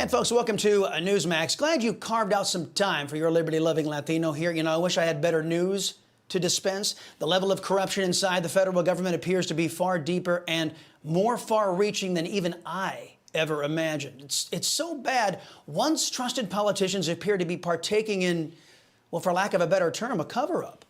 And folks, welcome to Newsmax. Glad you carved out some time for your liberty-loving Latino here. You know, I wish I had better news to dispense. The level of corruption inside the federal government appears to be far deeper and more far-reaching than even I ever imagined. It's so bad, once trusted politicians appear to be partaking in, well, for lack of a better term, a cover-up.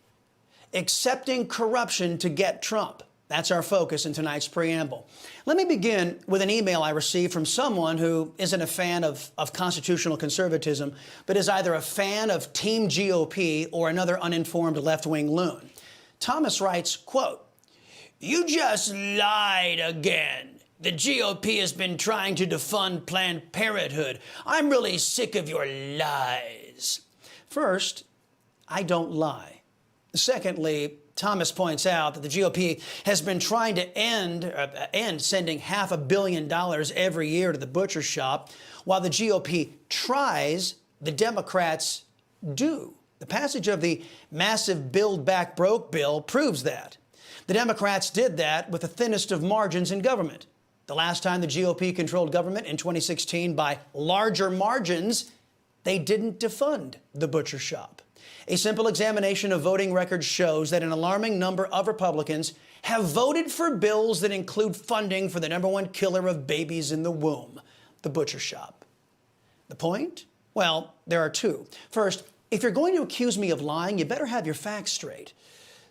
Accepting corruption to get Trump. That's our focus in tonight's preamble. Let me begin with an email I received from someone who isn't a fan of constitutional conservatism, but is either a fan of Team GOP or another uninformed left-wing loon. Thomas writes, quote, "You just lied again. The GOP has been trying to defund Planned Parenthood. I'm really sick of your lies." First, I don't lie. Secondly, Thomas points out that the GOP has been trying to end sending $500 million every year to the butcher shop. While the GOP tries, the Democrats do. The passage of the massive Build Back Broke bill proves that. The Democrats did that with the thinnest of margins in government. The last time the GOP controlled government in 2016 by larger margins, they didn't defund the butcher shop. A simple examination of voting records shows that an alarming number of Republicans have voted for bills that include funding for the #1 killer of babies in the womb, the butcher shop. The point? Well, there are two. First, if you're going to accuse me of lying, you better have your facts straight.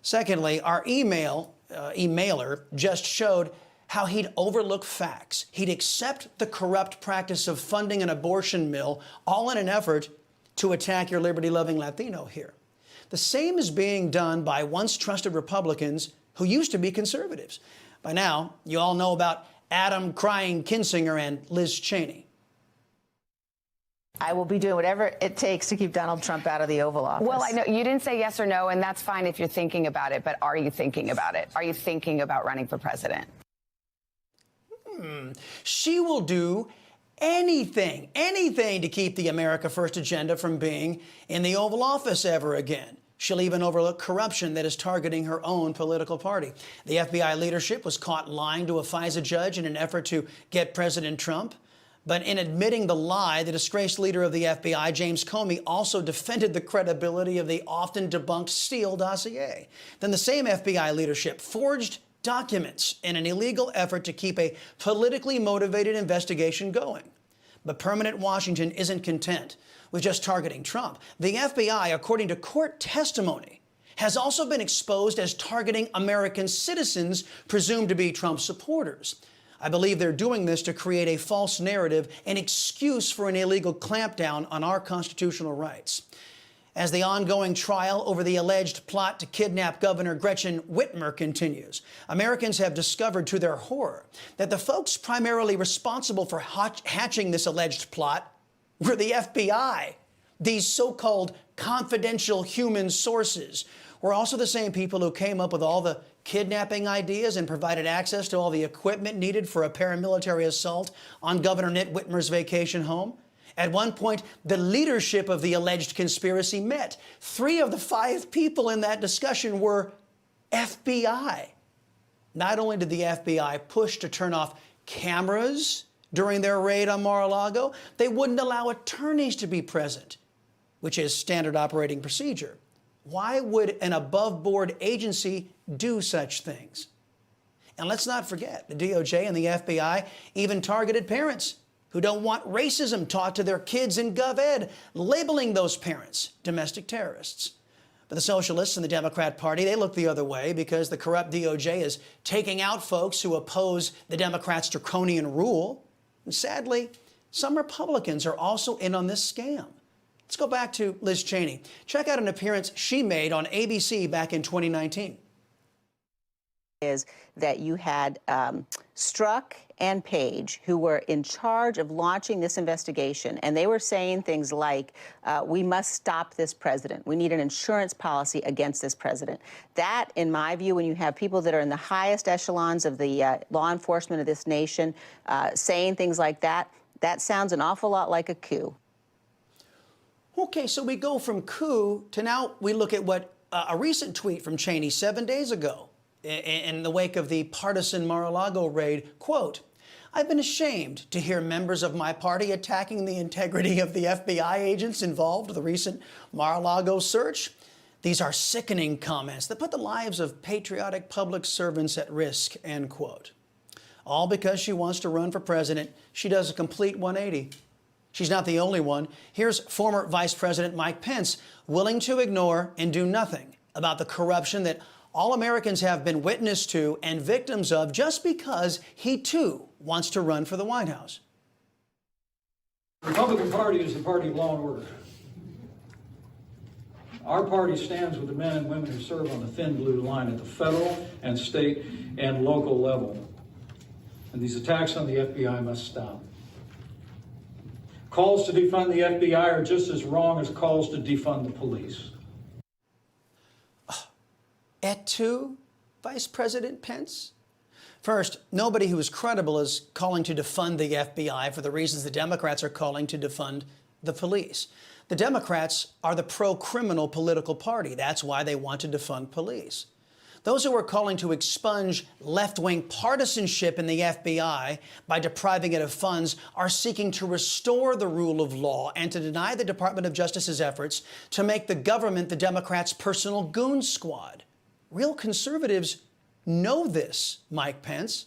Secondly, our emailer just showed how he'd overlook facts. He'd accept the corrupt practice of funding an abortion mill, all in an effort to attack your liberty-loving Latino here. The same is being done by once trusted Republicans who used to be conservatives. By now, you all know about Adam crying Kinzinger and Liz Cheney. I will be doing whatever it takes to keep Donald Trump out of the Oval Office. Well, I know you didn't say yes or no, and that's fine if you're thinking about it, but are you thinking about it? Are you thinking about running for president? She will do anything to keep the America First agenda from being in the Oval Office ever again. She'll even overlook corruption that is targeting her own political party. The FBI leadership was caught lying to a FISA judge in an effort to get President Trump. But in admitting the lie, the disgraced leader of the FBI, James Comey, also defended the credibility of the often debunked Steele dossier. Then the same FBI leadership forged documents in an illegal effort to keep a politically motivated investigation going. But permanent Washington isn't content with just targeting Trump. The FBI, according to court testimony, has also been exposed as targeting American citizens presumed to be Trump supporters. I believe they're doing this to create a false narrative, an excuse for an illegal clampdown on our constitutional rights. As the ongoing trial over the alleged plot to kidnap Governor Gretchen Whitmer continues, Americans have discovered to their horror that the folks primarily responsible for hatching this alleged plot were the FBI. These so-called confidential human sources were also the same people who came up with all the kidnapping ideas and provided access to all the equipment needed for a paramilitary assault on Governor Nit Whitmer's vacation home. At one point, the leadership of the alleged conspiracy met. 3 of the 5 people in that discussion were FBI. Not only did the FBI push to turn off cameras during their raid on Mar-a-Lago, they wouldn't allow attorneys to be present, which is standard operating procedure. Why would an above-board agency do such things? And let's not forget, the DOJ and the FBI even targeted parents who don't want racism taught to their kids in GovEd, labeling those parents domestic terrorists. But the socialists and the Democrat Party, they look the other way because the corrupt DOJ is taking out folks who oppose the Democrats' draconian rule. And sadly, some Republicans are also in on this scam. Let's go back to Liz Cheney. Check out an appearance she made on ABC back in 2019. Is that you had Strzok and Page, who were in charge of launching this investigation, and they were saying things like, we must stop this president. We need an insurance policy against this president. That, in my view, when you have people that are in the highest echelons of the law enforcement of this nation saying things like that, that sounds an awful lot like a coup. Okay, so we go from coup to now we look at what a recent tweet from Cheney 7 days ago in the wake of the partisan Mar-a-Lago raid. Quote, I've been ashamed to hear members of my party attacking the integrity of the FBI agents involved with the recent Mar-a-Lago search. These are sickening comments that put the lives of patriotic public servants at risk, end quote. All because she wants to run for president, she does a complete 180. She's not the only one. Here's former Vice President Mike Pence willing to ignore and do nothing about the corruption that all Americans have been witness to and victims of just because he, too, wants to run for the White House. The Republican Party is the party of law and order. Our party stands with the men and women who serve on the thin blue line at the federal and state and local level. And these attacks on the FBI must stop. Calls to defund the FBI are just as wrong as calls to defund the police. Et tu, Vice President Pence? First, nobody who is credible is calling to defund the FBI for the reasons the Democrats are calling to defund the police. The Democrats are the pro-criminal political party. That's why they want to defund police. Those who are calling to expunge left-wing partisanship in the FBI by depriving it of funds are seeking to restore the rule of law and to deny the Department of Justice's efforts to make the government the Democrats' personal goon squad. Real conservatives know this, Mike Pence.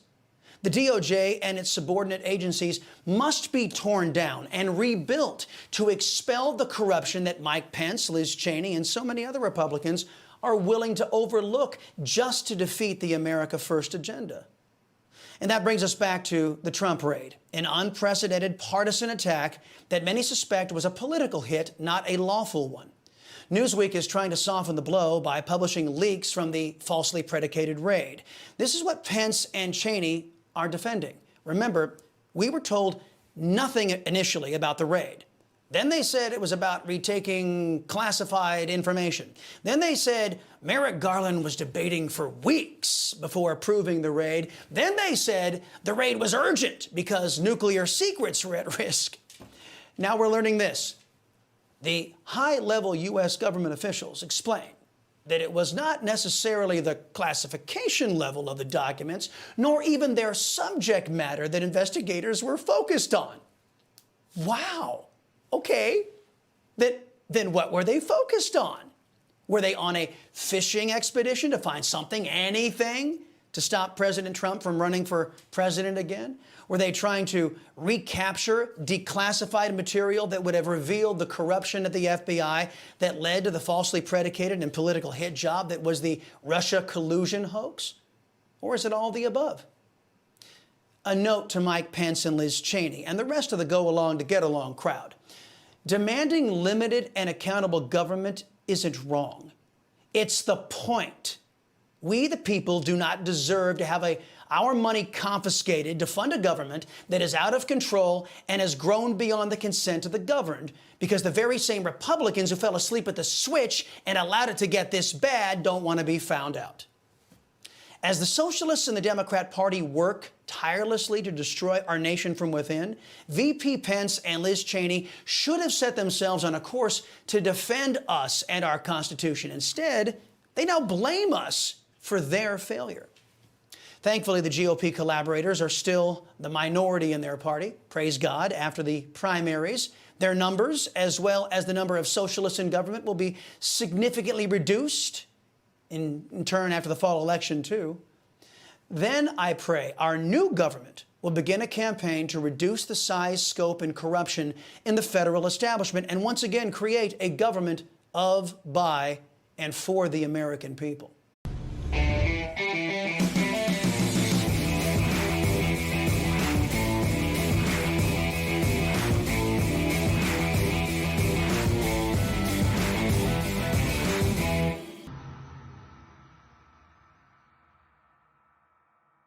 The DOJ and its subordinate agencies must be torn down and rebuilt to expel the corruption that Mike Pence, Liz Cheney, and so many other Republicans are willing to overlook just to defeat the America First agenda. And that brings us back to the Trump raid, an unprecedented partisan attack that many suspect was a political hit, not a lawful one. Newsweek is trying to soften the blow by publishing leaks from the falsely predicated raid. This is what Pence and Cheney are defending. Remember, we were told nothing initially about the raid. Then they said it was about retaking classified information. Then they said Merrick Garland was debating for weeks before approving the raid. Then they said the raid was urgent because nuclear secrets were at risk. Now we're learning this. The high-level U.S. government officials explain that it was not necessarily the classification level of the documents, nor even their subject matter that investigators were focused on. Wow. Okay. Then what were they focused on? Were they on a fishing expedition to find something, anything, to stop President Trump from running for president again? Were they trying to recapture declassified material that would have revealed the corruption at the FBI that led to the falsely predicated and political hit job that was the Russia collusion hoax? Or is it all the above? A note to Mike Pence and Liz Cheney and the rest of the go-along to get-along crowd. Demanding limited and accountable government isn't wrong. It's the point. We, the people, do not deserve to have our money confiscated to fund a government that is out of control and has grown beyond the consent of the governed, because the very same Republicans who fell asleep at the switch and allowed it to get this bad don't want to be found out. As the socialists and the Democrat Party work tirelessly to destroy our nation from within, VP Pence and Liz Cheney should have set themselves on a course to defend us and our Constitution. Instead, they now blame us for their failure. Thankfully, the GOP collaborators are still the minority in their party. Praise God, after the primaries, their numbers, as well as the number of socialists in government, will be significantly reduced, in turn after the fall election, too. Then, I pray, our new government will begin a campaign to reduce the size, scope, and corruption in the federal establishment and once again create a government of, by, and for the American people.